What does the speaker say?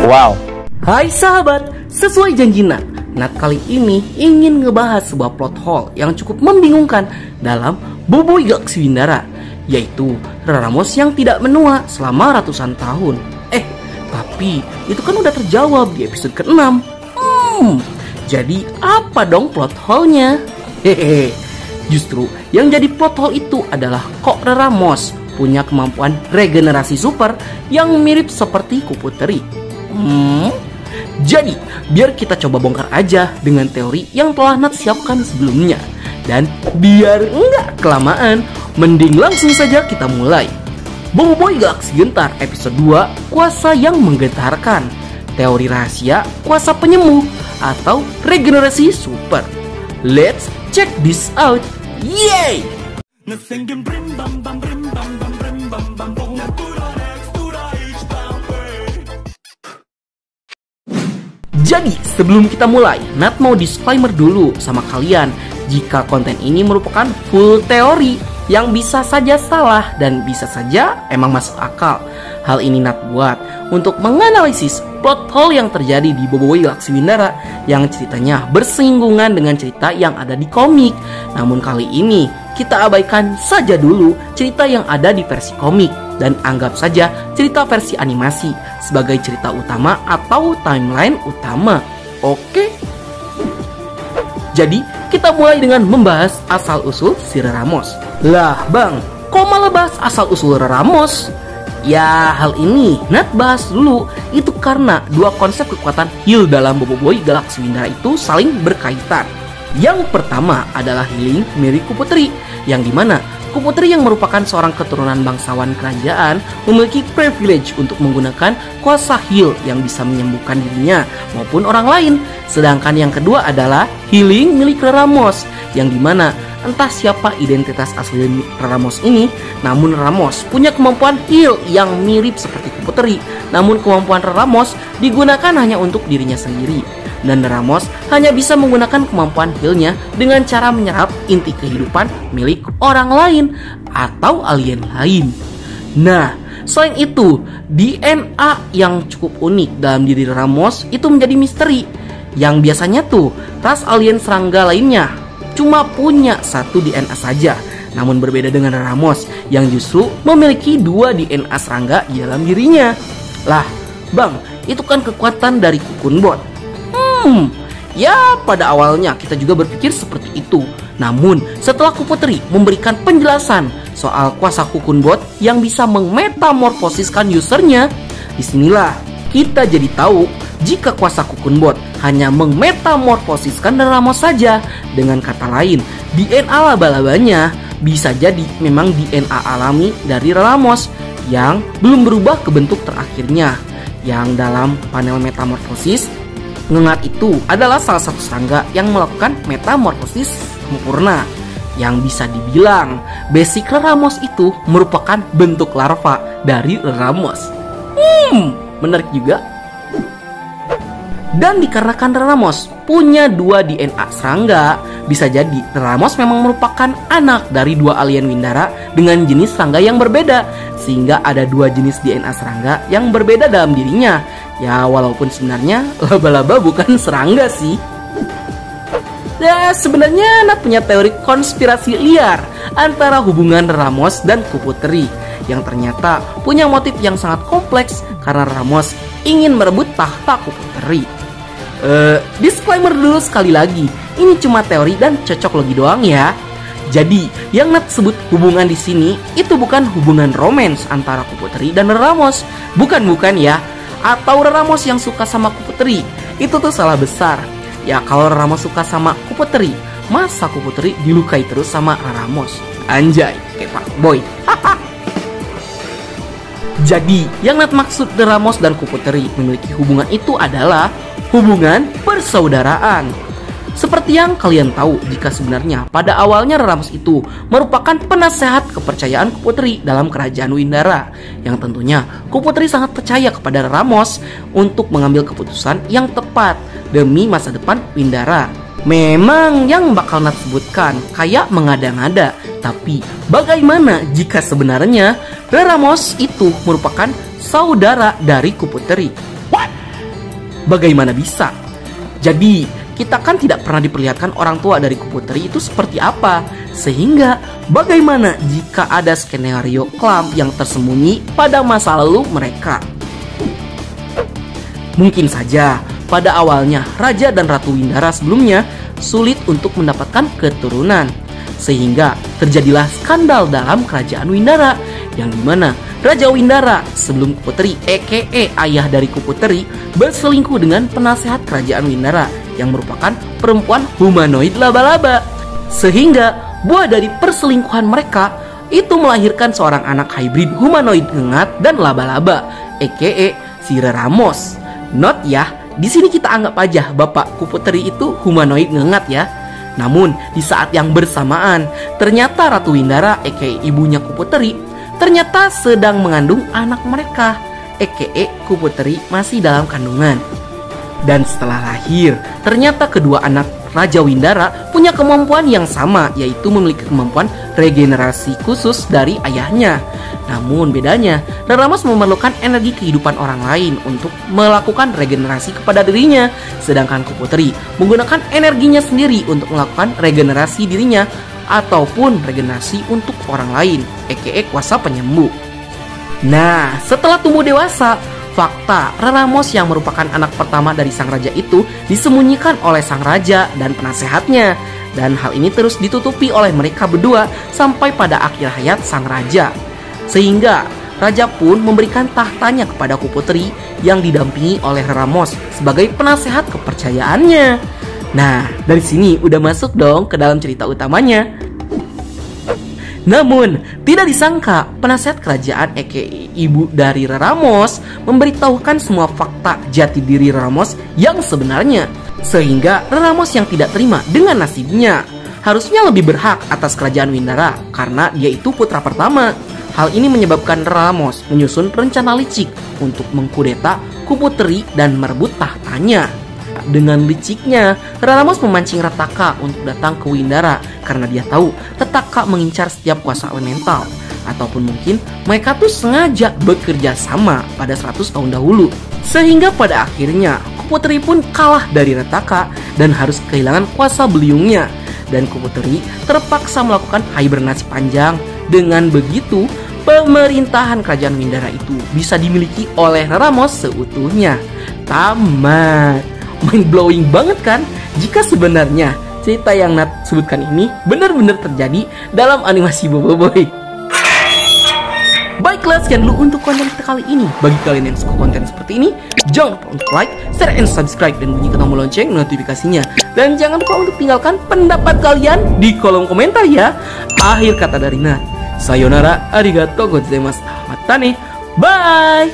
Wow. Hai sahabat, sesuai janji Nat kali ini ingin ngebahas sebuah plot hole yang cukup membingungkan dalam Boboiboy Galaxy Windara, yaitu Ramos yang tidak menua selama ratusan tahun. Tapi itu kan udah terjawab di episode ke-6. Jadi apa dong plot hole-nya? Justru yang jadi plot hole itu adalah kok Ramos punya kemampuan regenerasi super yang mirip seperti Kupu Teri. Jadi, biar kita coba bongkar aja dengan teori yang telah Nat siapkan sebelumnya. Dan biar nggak kelamaan, mending langsung saja kita mulai. Boboiboy Galaxy Gentar episode 2, Kuasa yang Menggetarkan. Teori rahasia kuasa penyembuh atau regenerasi super. Let's check this out. Yay! Jadi, sebelum kita mulai, Nat mau disclaimer dulu sama kalian jika konten ini merupakan full teori yang bisa saja salah dan bisa saja emang masuk akal. Hal ini Nat buat untuk menganalisis plot hole yang terjadi di Boboiboy Galaxy Windara yang ceritanya bersinggungan dengan cerita yang ada di komik. Namun kali ini kita abaikan saja dulu cerita yang ada di versi komik dan anggap saja cerita versi animasi sebagai cerita utama atau timeline utama. Oke? Jadi, kita mulai dengan membahas asal-usul si Ramos. Lah bang, kok malah bahas asal-usul Ramos? Ya, hal ini Nat bahas dulu. Itu karena dua konsep kekuatan heal dalam Boboiboy Galaxy Windara itu saling berkaitan. Yang pertama adalah healing mirip Kupu Teri, yang dimana Kupu Teri yang merupakan seorang keturunan bangsawan kerajaan memiliki privilege untuk menggunakan kuasa heal yang bisa menyembuhkan dirinya maupun orang lain. Sedangkan yang kedua adalah healing milik Ramos, yang dimana entah siapa identitas asli Ramos ini, namun Ramos punya kemampuan heal yang mirip seperti Kupu Teri. Namun kemampuan Ramos digunakan hanya untuk dirinya sendiri, dan Ramos hanya bisa menggunakan kemampuan healnya dengan cara menyerap inti kehidupan milik orang lain atau alien lain. Nah, selain itu, DNA yang cukup unik dalam diri Ramos itu menjadi misteri, yang biasanya tuh ras alien serangga lainnya cuma punya satu DNA saja. Namun berbeda dengan Ramos yang justru memiliki dua DNA serangga di dalam dirinya. Lah, bang, itu kan kekuatan dari Kukunbot. Ya pada awalnya kita juga berpikir seperti itu. Namun setelah Kupu Teri memberikan penjelasan soal kuasa Kukunbot yang bisa memetamorfosiskan usernya, disinilah kita jadi tahu jika kuasa Kukunbot hanya memetamorfosiskan Ramos saja. Dengan kata lain, DNA laba-labanya bisa jadi memang DNA alami dari Ramos yang belum berubah ke bentuk terakhirnya. Yang dalam panel metamorfosis, Ngengat itu adalah salah satu serangga yang melakukan metamorfosis sempurna. Yang bisa dibilang basic Ramos itu merupakan bentuk larva dari Ramos. Menarik juga. Dan dikarenakan Ramos punya dua DNA serangga, bisa jadi Ramos memang merupakan anak dari dua alien Windara dengan jenis serangga yang berbeda, sehingga ada dua jenis DNA serangga yang berbeda dalam dirinya. Ya walaupun sebenarnya laba-laba bukan serangga sih. Ya sebenarnya Nat punya teori konspirasi liar antara hubungan Ramos dan Kupu Teri yang ternyata punya motif yang sangat kompleks karena Ramos ingin merebut tahta Kupu Teri. Disclaimer dulu sekali lagi, ini cuma teori dan cocok logi doang ya. Jadi yang Nat sebut hubungan di sini itu bukan hubungan romans antara Kupu Teri dan Ramos, bukan ya. Atau Ramos yang suka sama Kupu Teri, itu tuh salah besar. Ya kalau Ramos suka sama Kupu Teri, masa Kupu Teri dilukai terus sama Ramos? Anjay, kayak Pak Boy. Jadi yang Nat maksud Ramos dan Kupu Teri memiliki hubungan itu adalah hubungan persaudaraan. Seperti yang kalian tahu, jika sebenarnya pada awalnya Ramos itu merupakan penasehat kepercayaan Kupu Teri dalam kerajaan Windara, yang tentunya Kupu Teri sangat percaya kepada Ramos untuk mengambil keputusan yang tepat demi masa depan Windara. Memang yang bakal Nat sebutkan kayak mengada-ngada, tapi bagaimana jika sebenarnya Ramos itu merupakan saudara dari Kupu Teri? Bagaimana bisa? Jadi, kita kan tidak pernah diperlihatkan orang tua dari Kuputeri itu seperti apa. Sehingga, bagaimana jika ada skenario kelam yang tersembunyi pada masa lalu mereka? Mungkin saja, pada awalnya Raja dan Ratu Windara sebelumnya sulit untuk mendapatkan keturunan. Sehingga terjadilah skandal dalam kerajaan Windara, yang dimana Raja Windara sebelum Kuputeri, ayah dari Kuputeri, berselingkuh dengan penasehat kerajaan Windara yang merupakan perempuan humanoid laba-laba. Sehingga buah dari perselingkuhan mereka itu melahirkan seorang anak hybrid humanoid ngengat dan laba-laba, si Ramos. Not ya, di sini kita anggap aja bapak Kuputeri itu humanoid ngengat ya. Namun di saat yang bersamaan, ternyata Ratu Windara, ibunya Kuputeri, ternyata sedang mengandung anak mereka, Kuputeri masih dalam kandungan. Dan setelah lahir, ternyata kedua anak Raja Windara punya kemampuan yang sama, yaitu memiliki kemampuan regenerasi khusus dari ayahnya. Namun bedanya, Ramos memerlukan energi kehidupan orang lain untuk melakukan regenerasi kepada dirinya, sedangkan Kuputeri menggunakan energinya sendiri untuk melakukan regenerasi dirinya ataupun regenerasi untuk orang lain, kuasa penyembuh. Nah, setelah tumbuh dewasa, fakta Ramos yang merupakan anak pertama dari sang raja itu disembunyikan oleh sang raja dan penasehatnya. Dan hal ini terus ditutupi oleh mereka berdua sampai pada akhir hayat sang raja. Sehingga raja pun memberikan tahtanya kepada Kuputeri yang didampingi oleh Ramos sebagai penasehat kepercayaannya. Nah, dari sini udah masuk dong ke dalam cerita utamanya. Namun, tidak disangka penasehat kerajaan ibu dari Ramos memberitahukan semua fakta jati diri Ramos yang sebenarnya. Sehingga Ramos yang tidak terima dengan nasibnya harusnya lebih berhak atas kerajaan Windara karena dia itu putra pertama. Hal ini menyebabkan Ramos menyusun rencana licik untuk mengkudeta Kuputeri dan merebut tahtanya. Dengan liciknya, Ramos memancing Rataka untuk datang ke Windara karena dia tahu Rataka mengincar setiap kuasa elemental. Ataupun mungkin mereka tuh sengaja bekerja sama pada 100 tahun dahulu. Sehingga pada akhirnya Kuputeri pun kalah dari Rataka dan harus kehilangan kuasa beliungnya. Dan Kuputeri terpaksa melakukan hibernasi panjang. Dengan begitu, pemerintahan kerajaan Windara itu bisa dimiliki oleh Ramos seutuhnya. Tamat. Mind blowing banget kan? Jika sebenarnya cerita yang Nat sebutkan ini benar-benar terjadi dalam animasi Boboiboy. Baiklah, sekian dulu untuk konten kita kali ini. Bagi kalian yang suka konten seperti ini, jangan lupa untuk like, share, and subscribe, dan bunyikan tombol lonceng notifikasinya. Dan jangan lupa untuk tinggalkan pendapat kalian di kolom komentar ya. Akhir kata dari Nat, sayonara, arigatou gozaimasu, matane, bye.